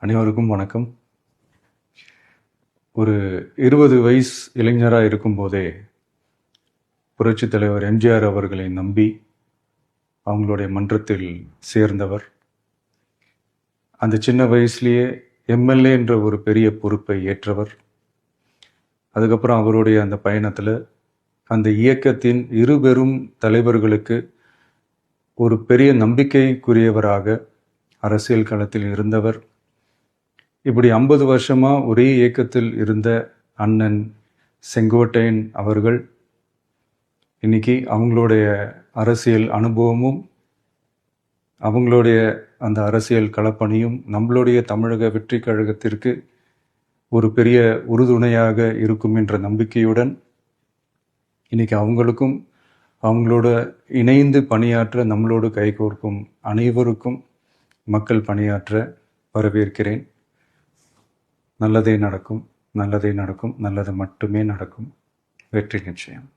அனைவருக்கும் வணக்கம். ஒரு 20 வயசு இளைஞராக இருக்கும்போதே புரட்சித் தலைவர் எம்ஜிஆர் அவர்களை நம்பி அவங்களுடைய மன்றத்தில் சேர்ந்தவர். அந்த சின்ன வயசுலேயே எம்எல்ஏ என்ற ஒரு பெரிய பொறுப்பை ஏற்றவர். அதுக்கப்புறம் அவருடைய அந்த பயணத்தில் அந்த இயக்கத்தின் இருபெரும் தலைவர்களுக்கு ஒரு பெரிய நம்பிக்கைக்குரியவராக அரசியல் களத்தில் இருந்தவர். இப்படி 50 வருஷமாக ஒரே இயக்கத்தில் இருந்த அண்ணன் செங்கோட்டையன் அவர்கள் இன்னைக்கு அவங்களுடைய அரசியல் அனுபவமும் அவங்களுடைய அந்த அரசியல் களப்பணியும் நம்மளுடைய தமிழக வெற்றி கழகத்திற்கு ஒரு பெரிய உறுதுணையாக இருக்கும் என்ற நம்பிக்கையுடன் இன்னைக்கு அவங்களுக்கும் அவங்களோட இணைந்து பணியாற்ற நம்மளோடு கைகோர்க்கும் அனைவருக்கும் மக்கள் பணியாற்ற வரவேற்கிறேன். நல்லதே நடக்கும், நல்லதே நடக்கும், நல்லது மட்டுமே நடக்கும். வெற்றி நிச்சயம்.